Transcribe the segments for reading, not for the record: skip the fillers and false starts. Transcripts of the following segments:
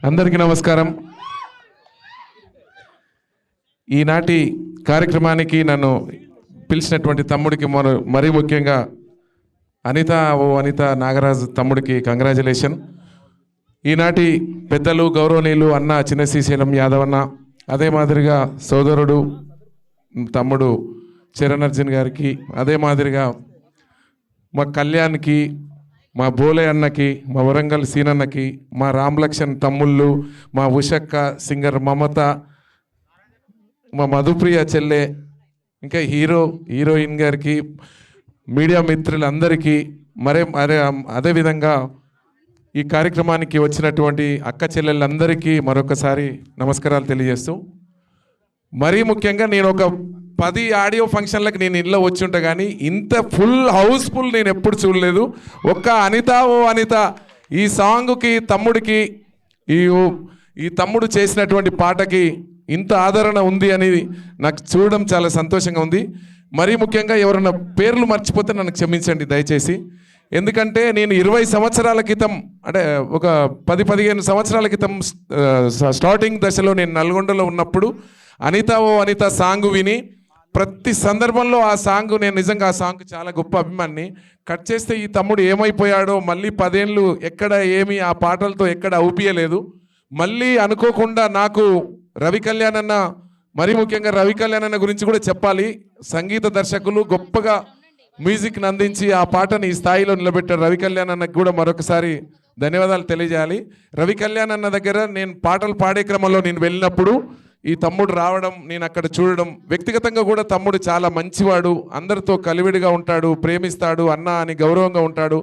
అందరికీ నమస్కారం. ఈనాటి కార్యక్రమానికి నన్ను పిలిచినటువంటి తమ్ముడికి మరీ ముఖ్యంగా అనిత నాగరాజు తమ్ముడికి కంగ్రాచులేషన్. ఈనాటి పెద్దలు గౌరవనీయులు అన్న చిన్న శ్రీశైలం యాదవన్న, అదే మాదిరిగా సోదరుడు తమ్ముడు చరణ్ అర్జున్ గారికి, అదే మాదిరిగా మా కళ్యాణ్కి, మా బోలే అన్నకి, మా వరంగల్ సీనన్నకి, మా రామ్లక్ష్మణ్ తమ్ముళ్ళు, మా ఉషక్క సింగర్ మమత, మా మధుప్రియ చెల్లె, ఇంకా హీరోయిన్ గారికి, మీడియా మిత్రులందరికీ, అదేవిధంగా ఈ కార్యక్రమానికి వచ్చినటువంటి అక్క చెల్లెళ్ళందరికీ మరొకసారి నమస్కారాలు తెలియజేస్తూ, మరీ ముఖ్యంగా నేను ఒక 10 ఆడియో ఫంక్షన్లకు నేను ఇంట్లో వచ్చి ఉంటా, కానీ ఇంత హౌస్ఫుల్ నేను ఎప్పుడు చూడలేదు. ఒక్క అనిత ఈ సాంగ్కి తమ్ముడికి ఈ తమ్ముడు చేసినటువంటి పాటకి ఇంత ఆదరణ ఉంది అని నాకు చూడడం చాలా సంతోషంగా ఉంది. మరీ ముఖ్యంగా ఎవరైనా పేర్లు మర్చిపోతే నన్ను క్షమించండి దయచేసి. ఎందుకంటే నేను 20 సంవత్సరాల క్రితం, అంటే ఒక 10-15 సంవత్సరాల క్రితం స్టార్టింగ్ దశలో నేను నల్గొండలో ఉన్నప్పుడు అనిత సాంగ్ విని ప్రతి సందర్భంలో ఆ సాంగ్, నేను నిజంగా ఆ సాంగ్ చాలా గొప్ప అభిమాన్ని. కట్ చేస్తే ఈ తమ్ముడు ఏమైపోయాడో, మళ్ళీ 10 ఏళ్ళు ఎక్కడ ఏమి ఆ పాటలతో ఎక్కడ ఔపియలేదు. మళ్ళీ అనుకోకుండా నాకు రవి కళ్యాణ్ అన్న, మరీ ముఖ్యంగా రవి కళ్యాణ్ అన్న గురించి కూడా చెప్పాలి. సంగీత దర్శకులు గొప్పగా మ్యూజిక్ని అందించి ఆ పాటని ఈ స్థాయిలో నిలబెట్టారు. రవి కళ్యాణ్ అన్నకు కూడా మరొకసారి ధన్యవాదాలు తెలియజేయాలి. రవి కళ్యాణ్ అన్న దగ్గర నేను పాటలు పాడే క్రమంలో నేను వెళ్ళినప్పుడు ఈ తమ్ముడు రావడం, నేను అక్కడ చూడడం, వ్యక్తిగతంగా కూడా తమ్ముడు చాలా మంచివాడు, అందరితో కలివిడిగా ఉంటాడు, ప్రేమిస్తాడు, అన్న అని గౌరవంగా ఉంటాడు.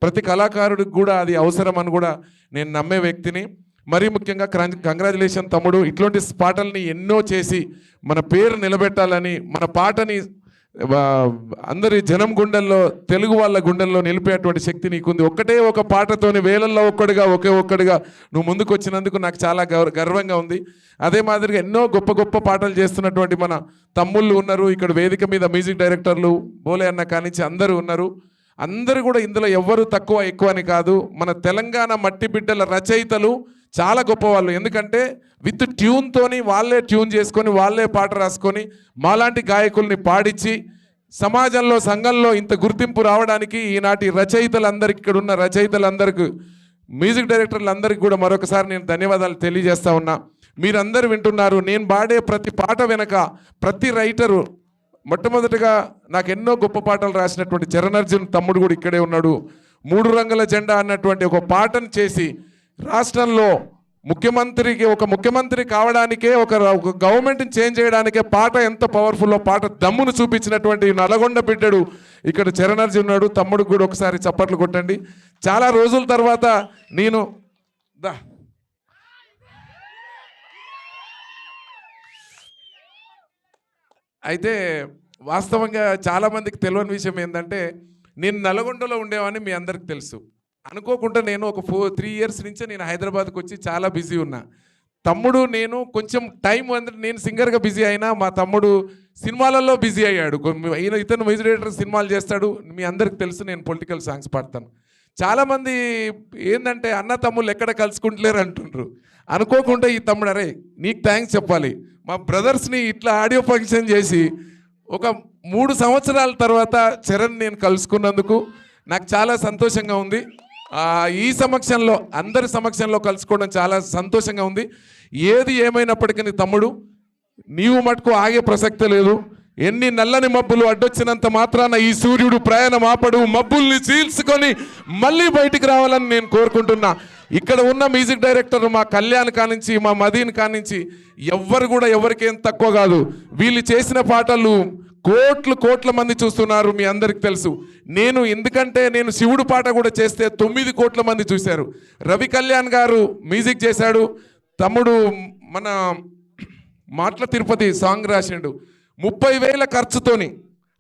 ప్రతి కళాకారుడికి కూడా అది అవసరం అని కూడా నేను నమ్మే వ్యక్తిని. మరీ ముఖ్యంగా కంగ్రాచులేషన్ తమ్ముడు. ఇట్లాంటి పాటల్ని ఎన్నో చేసి మన పేరు నిలబెట్టాలని, మన పాటని అందరి జనం గుండెల్లో, తెలుగు వాళ్ళ గుండెల్లో నిలిపేటువంటి శక్తి నీకుంది. ఒక పాటతోని వేలల్లో ఒక్కడిగా నువ్వు ముందుకు వచ్చినందుకు నాకు చాలా గర్వంగా ఉంది. అదే మాదిరిగా ఎన్నో గొప్ప పాటలు చేస్తున్నటువంటి మన తమ్ముళ్ళు ఉన్నారు ఇక్కడ వేదిక మీద. మ్యూజిక్ డైరెక్టర్లు బోలే అన్న కానించి అందరూ ఉన్నారు. అందరూ కూడా ఇందులో ఎవ్వరు తక్కువ ఎక్కువ అని కాదు. మన తెలంగాణ మట్టి బిడ్డల రచయితలు చాలా గొప్పవాళ్ళు. ఎందుకంటే విత్ ట్యూన్తోని వాళ్ళే ట్యూన్ చేసుకొని, వాళ్ళే పాట రాసుకొని, మాలాంటి గాయకుల్ని పాడించి సమాజంలో, సంఘంలో ఇంత గుర్తింపు రావడానికి ఈనాటి రచయితలందరికీ, ఇక్కడ ఉన్న రచయితలందరికీ, మ్యూజిక్ డైరెక్టర్లందరికీ కూడా మరొకసారి నేను ధన్యవాదాలు తెలియజేస్తా ఉన్నా. మీరందరూ వింటున్నారు. నేను పాడే ప్రతి పాట వెనక ప్రతి రైటరు, మొట్టమొదటిగా నాకు ఎన్నో గొప్ప పాటలు రాసినటువంటి చరణ్ అర్జున్ తమ్ముడు కూడా ఇక్కడే ఉన్నాడు. 3 రంగుల జెండా అన్నటువంటి ఒక పాటను చేసి రాష్ట్రంలో ముఖ్యమంత్రి కావడానికే, ఒక గవర్నమెంట్ని చేంజ్ చేయడానికే పాట ఎంత పవర్ఫుల్లో పాట దమ్మును చూపించినటువంటి నల్గొండ బిడ్డడు ఇక్కడ చరణ్ అర్జున్ ఉన్నాడు. తమ్ముడు కూడా ఒకసారి చప్పట్లు కొట్టండి. చాలా రోజుల తర్వాత నేను అయితే వాస్తవంగా చాలామందికి తెలియని విషయం ఏంటంటే, నేను నల్గొండలో ఉండేవాడిని మీ అందరికి తెలుసు. అనుకోకుండా నేను ఒక 3 ఇయర్స్ నుంచే నేను హైదరాబాద్కి వచ్చి చాలా బిజీ ఉన్నా. తమ్ముడు నేను కొంచెం టైం అంటే, నేను సింగర్గా బిజీ అయినా మా తమ్ముడు సినిమాలలో బిజీ అయ్యాడు. ఇతను మ్యూజిక్ డైరెక్టర్, సినిమాలు చేస్తాడు. మీ అందరికి తెలుసు నేను పొలిటికల్ సాంగ్స్ పాడతాను. చాలామంది ఏంటంటే అన్న తమ్ముళ్ళు ఎక్కడ కలుసుకుంటలేరు అంటుండ్రు. అనుకోకుండా ఈ తమ్ముడు, అరే నీకు థ్యాంక్స్ చెప్పాలి, మా బ్రదర్స్ని ఇట్లా ఆడియో ఫంక్షన్ చేసి ఒక 3 సంవత్సరాల తర్వాత చరణ్ నేను కలుసుకున్నందుకు నాకు చాలా సంతోషంగా ఉంది. ఈ సమక్షంలో, అందరి సమక్షంలో కలుసుకోవడం చాలా సంతోషంగా ఉంది. ఏది ఏమైనప్పటికీ తమ్ముడు, నీవు మటుకు ఆగే ప్రసక్తే లేదు. ఎన్ని నల్లని మబ్బులు అడ్డొచ్చినంత మాత్రాన ఈ సూర్యుడు ప్రయాణం ఆపడు. మబ్బుల్ని చీల్చుకొని మళ్ళీ బయటికి రావాలని నేను కోరుకుంటున్నా. ఇక్కడ ఉన్న మ్యూజిక్ డైరెక్టర్ మా కళ్యాణ్ కానించి, మా మదీన్ కానించి ఎవ్వరు కూడా ఎవరికేం తక్కువ కాదు. వీళ్ళు చేసిన పాటలు కోట్ల మంది చూస్తున్నారు, మీ అందరికి తెలుసు. ఎందుకంటే నేను శివుడు పాట కూడా చేస్తే 9 కోట్ల మంది చూశారు. రవి కళ్యాణ్ గారు మ్యూజిక్ చేశాడు. తమ్ముడు మన మాటల తిరుపతి సాంగ్ రాసిండు. 30,000 ఖర్చుతోని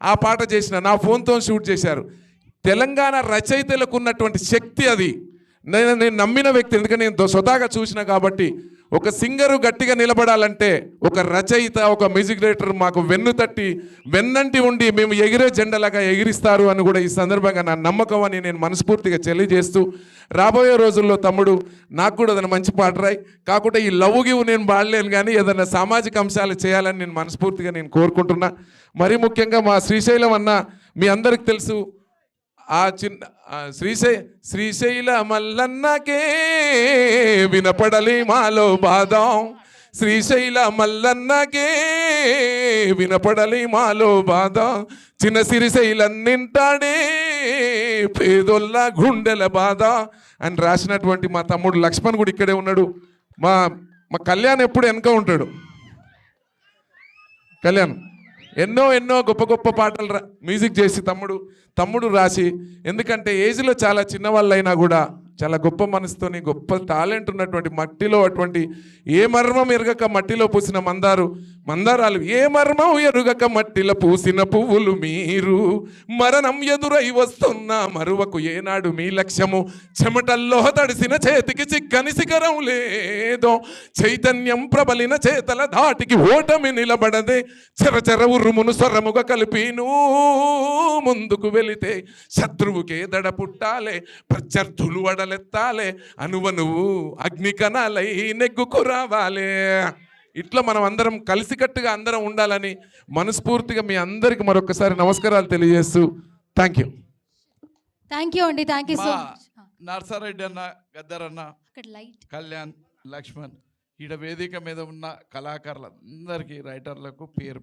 ఆ పాట చేసిన, నా ఫోన్తో షూట్ చేశారు. తెలంగాణ రచయితలకు ఉన్నటువంటి శక్తి అది. నేను నమ్మిన వ్యక్తి, ఎందుకంటే నేను స్వతహాగా చూసిన కాబట్టి. ఒక సింగరు గట్టిగా నిలబడాలంటే ఒక రచయిత, ఒక మ్యూజిక్ డైరెక్టర్ మాకు వెన్ను తట్టి వెన్నంటి ఉండి మేము ఎగిరే జెండలాగా ఎగిరిస్తారు అని కూడా ఈ సందర్భంగా నా నమ్మకం అని నేను మనస్ఫూర్తిగా తెలియజేస్తూ, రాబోయే రోజుల్లో తమ్ముడు నాకు కూడా ఏదైనా మంచి పాట రాయి, కాకుండా ఈ లవ్ గివ్ నేను పాడలేను కానీ ఏదైనా సామాజిక అంశాలు చేయాలని నేను మనస్ఫూర్తిగా నేను కోరుకుంటున్నా. మరీ ముఖ్యంగా మా శ్రీశైలం అన్న మీ అందరికి తెలుసు, ఆ శ్రీశైల మల్లన్నకే వినపడలి మాలో బాధం, శ్రీశైల మల్లన్నకే వినపడలి మాలో బాధ, చిన్న శ్రీశైలం నింటాడే పేదోళ్ళ గుండెల బాధ అని రాసినటువంటి మా తమ్ముడు లక్ష్మణ్ కూడా ఇక్కడే ఉన్నాడు. మా మా కళ్యాణ్ ఎప్పుడు వెనక ఉంటాడు. కళ్యాణ్ ఎన్నో గొప్ప గొప్ప పాటలు మ్యూజిక్ చేసి తమ్ముడు రాసి, ఎందుకంటే ఏజ్లో చాలా చిన్నవాళ్ళైనా కూడా చాలా గొప్ప మనసుతోని గొప్ప టాలెంట్ ఉన్నటువంటి మట్టిలో అటువంటి ఏ మర్మం ఎరగక మట్టిలో పూసిన మందారాలు ఏ మర్మం ఎరుగక మట్టిలో పూసిన పువ్వులు మీరు, మరణం ఎదురై వస్తున్న మరువకు ఏనాడు మీ లక్ష్యము, చెమటల్లో తడిసిన చేతికి చిక్కని శిఖరం లేదో, చైతన్యం ప్రబలిన చేతల ధాటికి ఓటమి నిలబడదే, చెరచెర ఉరుమును స్వరముగా కలిపిను ముందుకు వెళితే శత్రువుకే దడ పుట్టాలే, ప్రత్యర్థులు అడలెత్తాలే, అనువనువు అగ్ని కణాలై నెగ్గుకు రావాలే. ఇట్లా మనం అందరం కలిసికట్టుగా అందరం ఉండాలని మనస్ఫూర్తిగా మీ అందరికి మరొకసారి నమస్కారాలు తెలియజేస్తూ థ్యాంక్ యూ అండి. Thank you so much. Narsa Reddy అన్న, గద్దరన్న, లైట్ కళ్యాణ్, లక్ష్మణ్, ఈడ వేదిక మీద ఉన్న కళాకారులందరికీ, రైటర్లకు పేరు